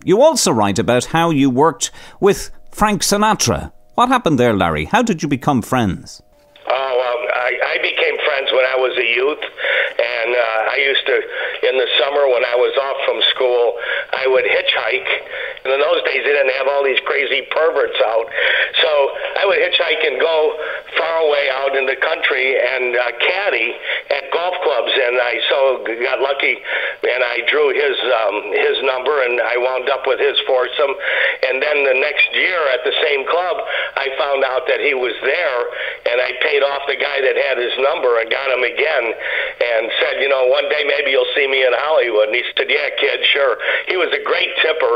You also write about how you worked with Frank Sinatra. What happened there, Larry? How did you become friends? I became friends when I was a youth, and I used to, in the summer when I was off from school, I would hitchhike. And in those days, they didn't have all these crazy perverts out. So I would hitchhike and go far away out in the country and caddy at golf clubs. And I got lucky, and I drew his number, and I wound up with his foursome. And then the next year at the same club, I found out that he was there, and I paid off the guy that had his number and got him again and said, one day maybe you'll see me in Hollywood. And he said, yeah, kid, sure. He was a great tipper.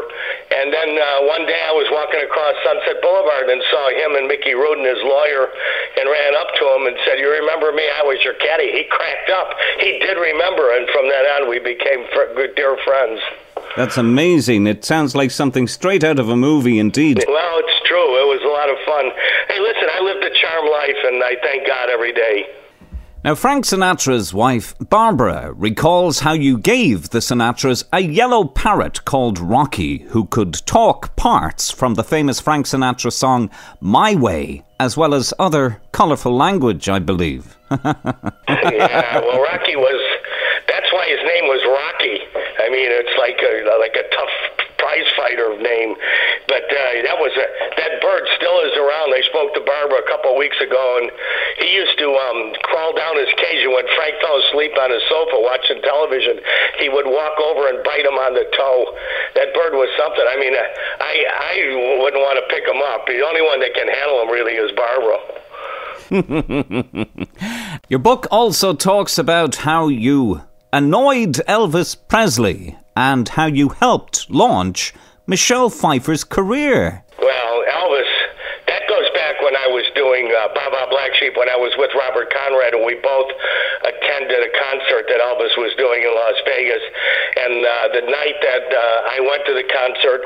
And then one day I was walking across Sunset Boulevard and saw him and Mickey Rudin, his lawyer, and ran up to him and said, you remember me? I was your caddy. He cracked up. He did remember, and from then on we became good, dear friends. That's amazing. It sounds like something straight out of a movie indeed. Well, it's true. It was a lot of fun. Hey, listen, I lived a charmed life, and I thank God every day. Now, Frank Sinatra's wife, Barbara, recalls how you gave the Sinatras a yellow parrot called Rocky, who could talk parts from the famous Frank Sinatra song My Way, as well as other colourful language, I believe. Yeah, well, Rocky that's why his name was Rocky. I mean, it's like a tough prize fighter name. But that bird still is around. I spoke to Barbara a couple of weeks ago, and he used to crawl down his cage, and when Frank fell asleep on his sofa watching television, he would walk over and bite him on the toe. That bird was something. I mean, I wouldn't want to pick him up. The only one that can handle him really is Barbara. Your book also talks about how you annoyed Elvis Presley and how you helped launch Michelle Pfeiffer's career. Well, Elvis, that goes back when I was doing Baba Black Sheep, when I was with Robert Conrad, and we both attended a concert that Elvis was doing in Las Vegas. And the night that I went to the concert,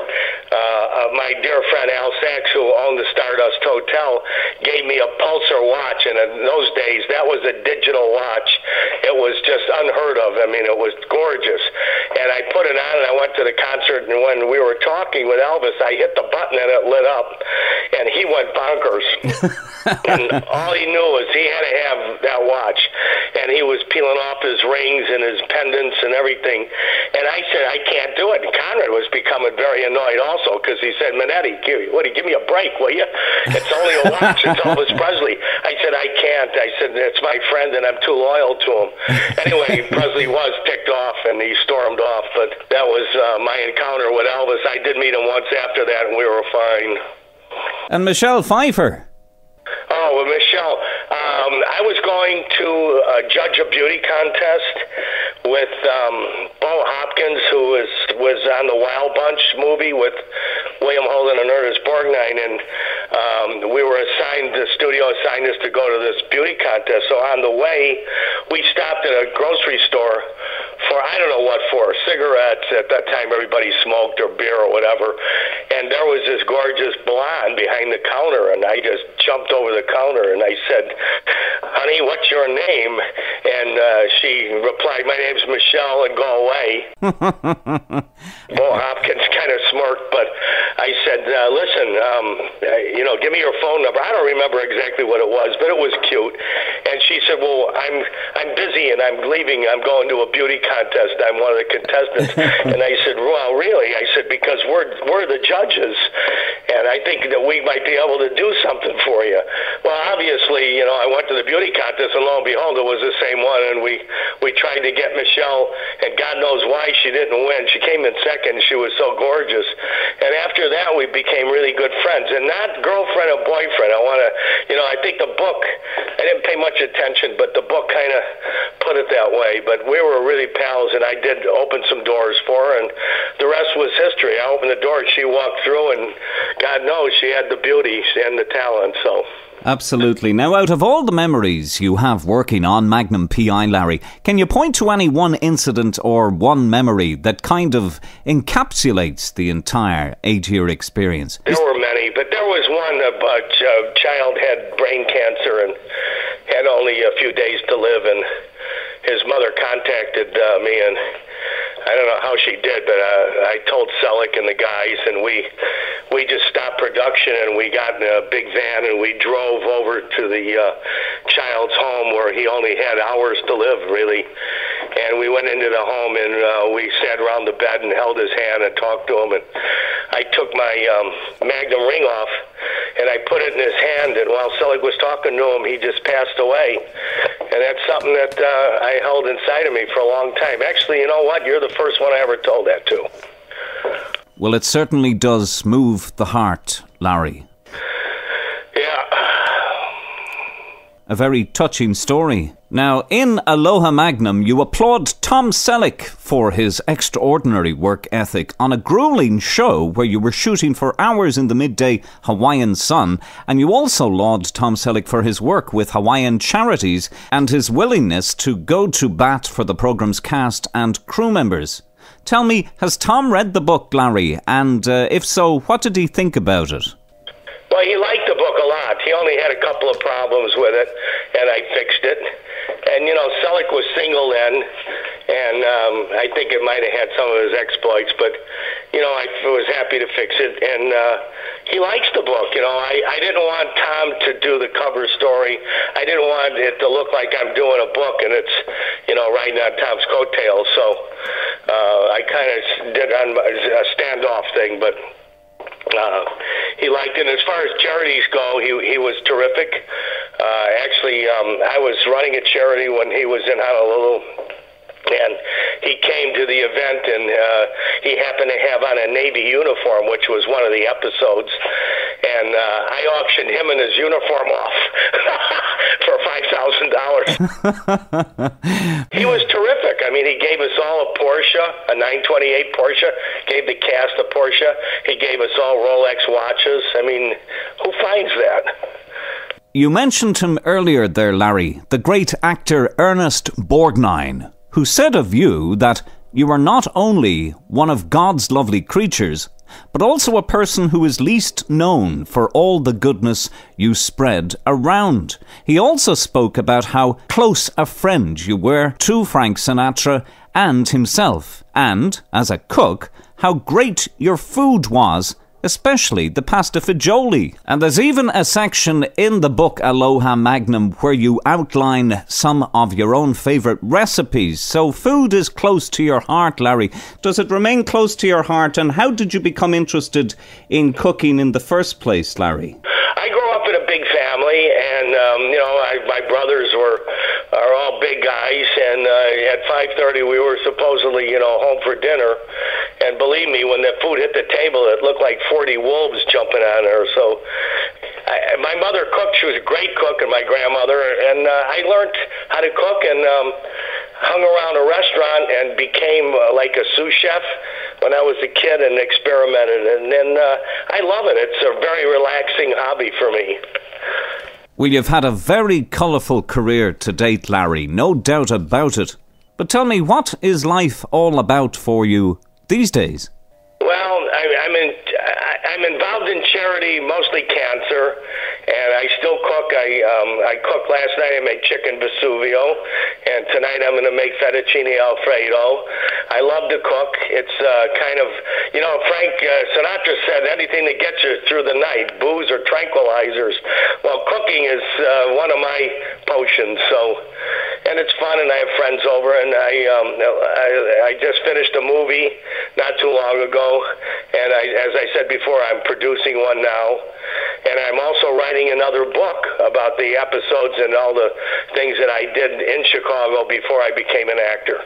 my dear friend Al Sachs, who owned the Stardust Hotel, gave me a Pulsar watch. And in those days, that was a digital watch. It was just unheard of. I mean, it was gorgeous. And I put it on, and I went to the concert, and when we were talking with Elvis, I hit the button, and it lit up. And he went bonkers. And all he knew was he had to have that watch. And he was peeling off his rings and his pendants and everything. And I said, I can't do it. And Conrad was becoming very annoyed also, because he said, Minetti, give me a break, will you? It's only a watch. It's Elvis Presley. I said, I can't. I said, it's my friend, and I'm too loyal to him. Anyway, Presley was ticked off, and he stormed off. But that was my encounter with Elvis. I did meet him once after that, and we were fine. And Michelle Pfeiffer. Oh, well, Michelle, I was going to judge a beauty contest with Bo Hopkins, who was on the Wild Bunch movie with William Holden and Ernest Borgnine, and the studio assigned us to go to this beauty contest. So on the way, we stopped at a grocery store for, I don't know what for, cigarettes. At that time, everybody smoked, or beer or whatever. And there was this gorgeous blonde behind the counter, and I just jumped over the counter, and I said, honey, what's your name? And she replied, my name's Michelle, and go away. Bo Hopkins kind of smirked, but I said, listen, give me your phone number. I don't remember exactly what it was, but it was cute. And she said, well, I'm busy, and I'm leaving. I'm going to a beauty contest. I'm one of the contestants. And I said, well, really? I said, because we're the judges, and I think that we might be able to do something for you. Well, obviously, I went to the beauty contest, and lo and behold, it was the same one, and we tried to get Michelle, and God knows why she didn't win. She came in second. She was so gorgeous. And after that, we became really good friends, and not girlfriend and boyfriend. I think the book, I didn't pay much attention, but the book kind of put it that way. But we were really pals, and I did open some doors for her, and the rest was history. I opened the door, and she walked through, and God knows she had the beauty and the talent, so... Absolutely. Now, out of all the memories you have working on Magnum P.I., Larry, can you point to any one incident or one memory that kind of encapsulates the entire 8-year experience? There were many, but there was one. A child had brain cancer and had only a few days to live, and his mother contacted me, and I don't know how she did, but I told Selleck and the guys, and we just stopped production, and we got in a big van, and we drove over to the child's home where he only had hours to live, really. And we went into the home, and we sat around the bed and held his hand and talked to him. And I took my Magnum ring off, and I put it in his hand, and while Selleck was talking to him, he just passed away. And that's something that I held inside of me for a long time. Actually, you know what? You're the first one I ever told that to. Well, it certainly does move the heart, Larry. Yeah. A very touching story. Now, in Aloha Magnum, you applaud Tom Selleck for his extraordinary work ethic on a grueling show where you were shooting for hours in the midday Hawaiian sun, and you also laud Tom Selleck for his work with Hawaiian charities and his willingness to go to bat for the programme's cast and crew members. Tell me, has Tom read the book, Larry? And if so, what did he think about it? Well, he liked the book a lot. He only had a couple of problems with it, and I fixed it. And, you know, Selleck was single then, and I think it might have had some of his exploits, but, you know, I was happy to fix it. And he likes the book. You know, I didn't want Tom to do the cover story. I didn't want it to look like I'm doing a book and it's, you know, riding on Tom's coattails. So I kind of did a standoff thing, but he liked it. As far as charities go, he was terrific. Actually, I was running a charity when he was in Honolulu, and he came to the event, and he happened to have on a Navy uniform, which was one of the episodes, and I auctioned him and his uniform off for $5,000. He was terrific. I mean, he gave us all a Porsche, a 928 Porsche, gave the cast a Porsche. He gave us all Rolex watches. I mean, who finds that? You mentioned him earlier there, Larry, the great actor Ernest Borgnine, who said of you that you are not only one of God's lovely creatures, but also a person who is least known for all the goodness you spread around. He also spoke about how close a friend you were to Frank Sinatra and himself, and, as a cook, how great your food was, especially the pasta fagioli. And there's even a section in the book Aloha Magnum where you outline some of your own favourite recipes. So food is close to your heart, Larry. Does it remain close to your heart? And how did you become interested in cooking in the first place, Larry? I grew up in a big family, and you know, my brothers are all big guys, and at 5:30 we were supposedly, you know, home for dinner. And believe me, when the food hit the table, it looked like 40 wolves jumping on her. So my mother cooked. She was a great cook, and my grandmother. And I learned how to cook and hung around a restaurant and became like a sous chef when I was a kid and experimented. And then I love it. It's a very relaxing hobby for me. Well, you've had a very colourful career to date, Larry. No doubt about it. But tell me, what is life all about for you these days? Well, I'm involved in charity, mostly cancer, and I still cook. I cooked last night. I made chicken Vesuvio, and tonight I'm going to make fettuccine Alfredo. I love to cook. It's kind of, you know, Frank Sinatra said anything that gets you through the night, booze or tranquilizers. Well, cooking is one of my potions, so, and it's fun, and I have friends over, and I just finished a movie not too long ago, and as I said before, I'm producing one now, and I'm also writing another book about the episodes and all the things that I did in Chicago before I became an actor.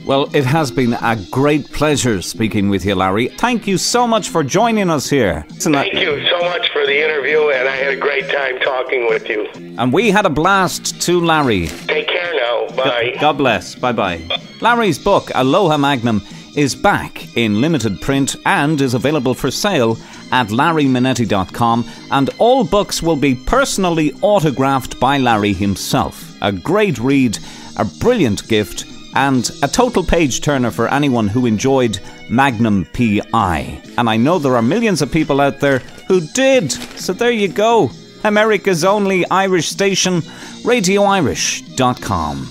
Well, it has been a great pleasure speaking with you, Larry. Thank you so much for joining us here. Thank you so much for the interview, and I had a great time talking with you. And we had a blast too, Larry. Take care now. Bye. God bless. Bye-bye. Larry's book, Aloha Magnum, is back in limited print and is available for sale at LarryMinetti.com, and all books will be personally autographed by Larry himself. A great read, a brilliant gift, and a total page-turner for anyone who enjoyed Magnum P.I. And I know there are millions of people out there who did, so there you go. America's only Irish station, RadioIrish.com.